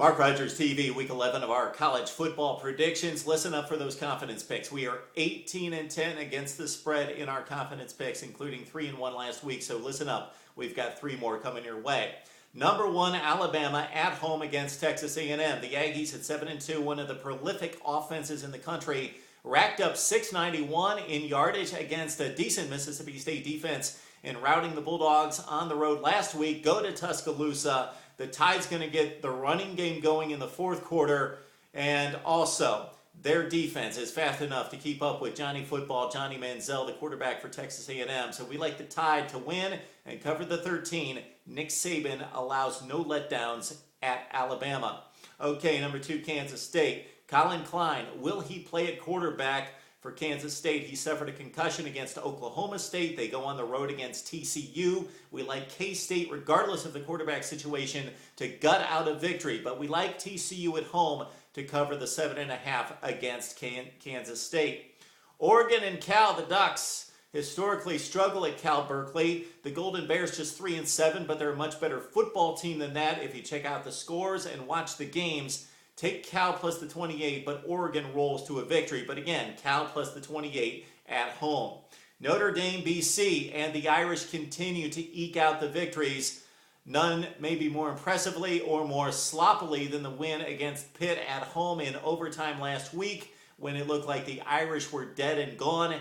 Mark Rogers TV, week 11 of our college football predictions. Listen up for those confidence picks. We are 18-10 against the spread in our confidence picks, including 3-1 last week. So listen up. We've got 3 more coming your way. Number 1, Alabama at home against Texas A&M. The Aggies at 7-2, one of the prolific offenses in the country, racked up 691 in yardage against a decent Mississippi State defense and routing the Bulldogs on the road last week. Go to Tuscaloosa. The Tide's going to get the running game going in the fourth quarter, and also their defense is fast enough to keep up with Johnny Football, Johnny Manziel, the quarterback for Texas A&M. So we like the Tide to win and cover the 13. Nick Saban allows no letdowns at Alabama. Okay, number 2, Kansas State. Colin Klein, will he play at quarterback for Kansas State? He suffered a concussion against Oklahoma State. They go on the road against TCU. We like K-State, regardless of the quarterback situation, to gut out a victory. But we like TCU at home to cover the 7.5 against Kansas State. Oregon and Cal, the Ducks, historically struggle at Cal Berkeley. The Golden Bears just 3-7, but they're a much better football team than that. If you check out the scores and watch the games, take Cal plus the 28, but Oregon rolls to a victory. But again, Cal plus the 28 at home. Notre Dame, BC, and the Irish continue to eke out the victories. None maybe more impressively or more sloppily than the win against Pitt at home in overtime last week when it looked like the Irish were dead and gone.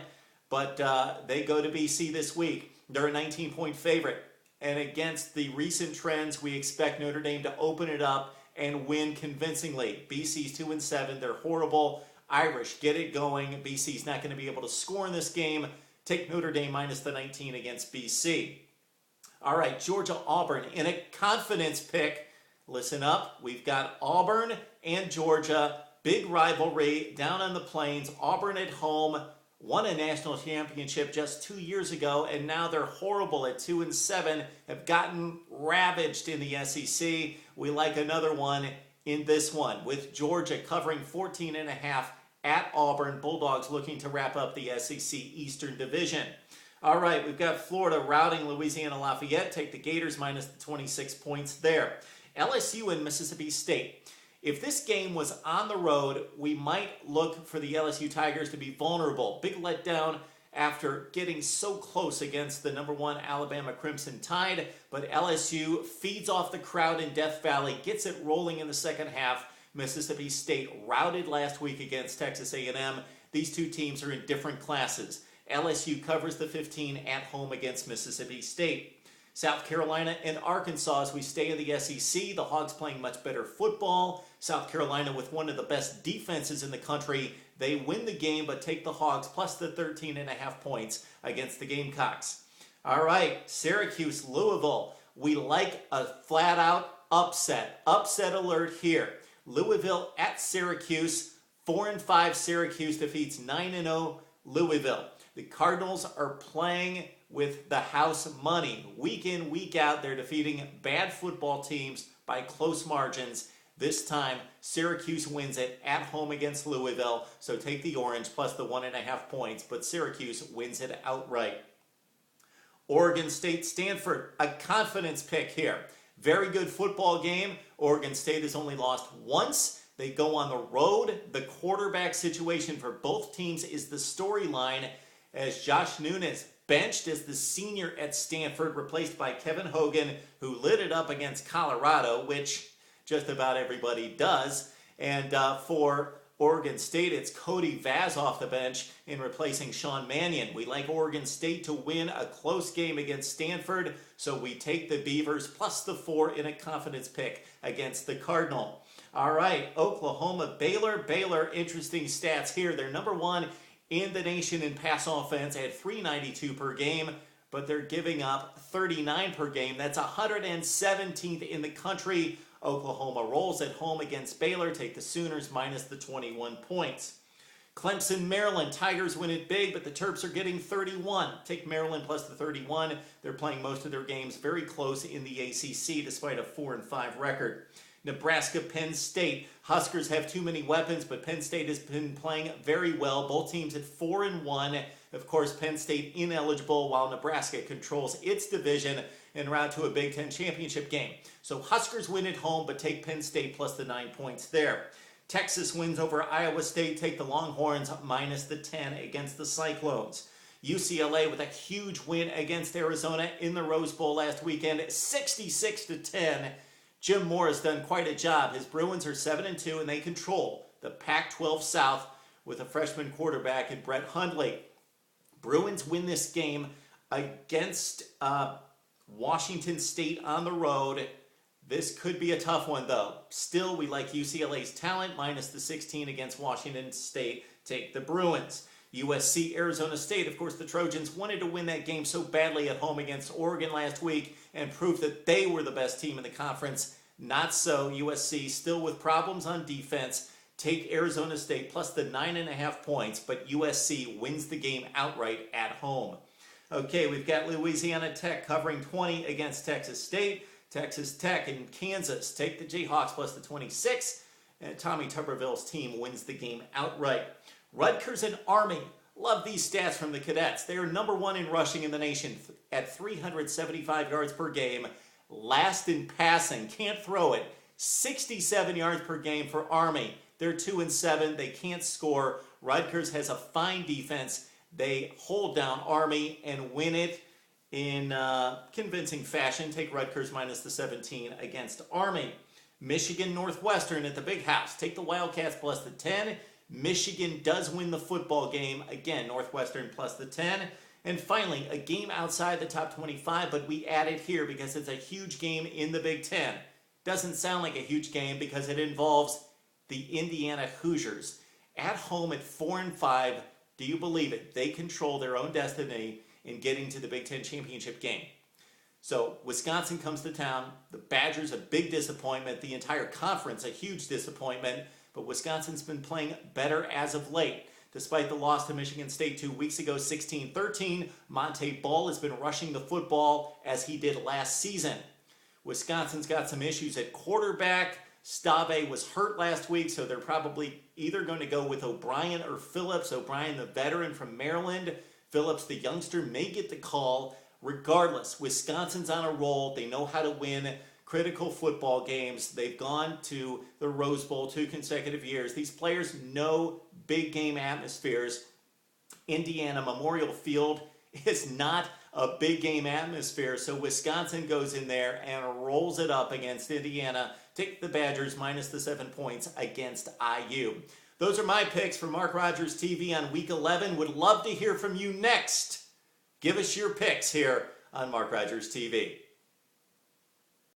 But they go to BC this week. They're a 19-point favorite. And against the recent trends, we expect Notre Dame to open it up and win convincingly. BC's 2-7. They're horrible. Irish, get it going. BC's not going to be able to score in this game. Take Notre Dame minus the 19 against BC. All right, Georgia-Auburn in a confidence pick. Listen up. We've got Auburn and Georgia. Big rivalry down on the plains. Auburn at home. Won a national championship just 2 years ago, and now they're horrible at 2-7, have gotten ravaged in the SEC. We like another one in this one, with Georgia covering 14.5 at Auburn. Bulldogs looking to wrap up the SEC Eastern Division. All right, we've got Florida routing Louisiana Lafayette. Take the Gators minus the 26 points there. LSU and Mississippi State. If this game was on the road, we might look for the LSU Tigers to be vulnerable. Big letdown after getting so close against the number 1 Alabama Crimson Tide, but LSU feeds off the crowd in Death Valley, gets it rolling in the second half. Mississippi State routed last week against Texas A&M. These two teams are in different classes. LSU covers the 15 at home against Mississippi State. South Carolina and Arkansas as we stay in the SEC. The Hogs playing much better football. South Carolina with one of the best defenses in the country. They win the game but take the Hogs plus the 13.5 points against the Gamecocks. All right, Syracuse, Louisville. We like a flat-out upset. Upset alert here. Louisville at Syracuse. 4-5 Syracuse defeats 9-0 Louisville. The Cardinals are playing with the house money. Week in, week out, they're defeating bad football teams by close margins. This time, Syracuse wins it at home against Louisville, so take the orange plus the 1.5 points, but Syracuse wins it outright. Oregon State, Stanford, a confidence pick here. Very good football game. Oregon State has only lost once. They go on the road. The quarterback situation for both teams is the storyline as Josh Nunes benched as the senior at Stanford, replaced by Kevin Hogan, who lit it up against Colorado, which just about everybody does. And for Oregon State, it's Cody Vaz off the bench in replacing Sean Mannion. We like Oregon State to win a close game against Stanford, so we take the Beavers plus the 4 in a confidence pick against the Cardinal. All right, Oklahoma, Baylor. Baylor, interesting stats here. They're number 1 in the nation in pass offense at 392 per game, but they're giving up 39 per game. That's 117th in the country. Oklahoma rolls at home against Baylor. Take the Sooners minus the 21 points. Clemson, Maryland. Tigers win it big, but the Terps are getting 31. Take Maryland plus the 31. They're playing most of their games very close in the ACC despite a 4-5 record. Nebraska-Penn State. Huskers have too many weapons, but Penn State has been playing very well. Both teams at 4-1. Of course, Penn State ineligible while Nebraska controls its division en route to a Big Ten championship game. So Huskers win at home, but take Penn State plus the 9 points there. Texas wins over Iowa State, take the Longhorns minus the 10 against the Cyclones. UCLA with a huge win against Arizona in the Rose Bowl last weekend, 66-10. Jim Moore has done quite a job. His Bruins are 7-2, and they control the Pac-12 South with a freshman quarterback in Brett Hundley. Bruins win this game against Washington State on the road. This could be a tough one, though. Still, we like UCLA's talent, minus the 16 against Washington State. Take the Bruins. USC, Arizona State. Of course, the Trojans wanted to win that game so badly at home against Oregon last week and prove that they were the best team in the conference. Not so. USC still with problems on defense. Take Arizona State plus the 9.5 points, but USC wins the game outright at home. Okay, we've got Louisiana Tech covering 20 against Texas State. Texas Tech and Kansas take the Jayhawks plus the 26, and Tommy Tuberville's team wins the game outright. Rutgers and Army. Love these stats from the Cadets. They are number 1 in rushing in the nation at 375 yards per game. Last in passing. Can't throw it. 67 yards per game for Army. They're 2-7. They can't score. Rutgers has a fine defense. They hold down Army and win it in convincing fashion. Take Rutgers minus the 17 against Army. Michigan Northwestern at the Big House. Take the Wildcats plus the 10. Michigan does win the football game. Again, Northwestern plus the 10. And finally, a game outside the top 25, but we add it here because it's a huge game in the Big Ten. Doesn't sound like a huge game because it involves the Indiana Hoosiers. At home at 4-5, do you believe it? They control their own destiny in getting to the Big Ten championship game. So Wisconsin comes to town. The Badgers a big disappointment. The entire conference a huge disappointment. But Wisconsin's been playing better as of late. Despite the loss to Michigan State 2 weeks ago, 16-13, Monte Ball has been rushing the football as he did last season. Wisconsin's got some issues at quarterback. Stave was hurt last week, so they're probably either going to go with O'Brien or Phillips. O'Brien, the veteran from Maryland. Phillips, the youngster, may get the call. Regardless, Wisconsin's on a roll. They know how to win critical football games. They've gone to the Rose Bowl 2 consecutive years. These players know big game atmospheres. Indiana Memorial Field is not a big game atmosphere, so Wisconsin goes in there and rolls it up against Indiana. Take the Badgers minus the 7 points against IU. Those are my picks for Mark Rogers TV on Week 11. Would love to hear from you next. Give us your picks here on Mark Rogers TV.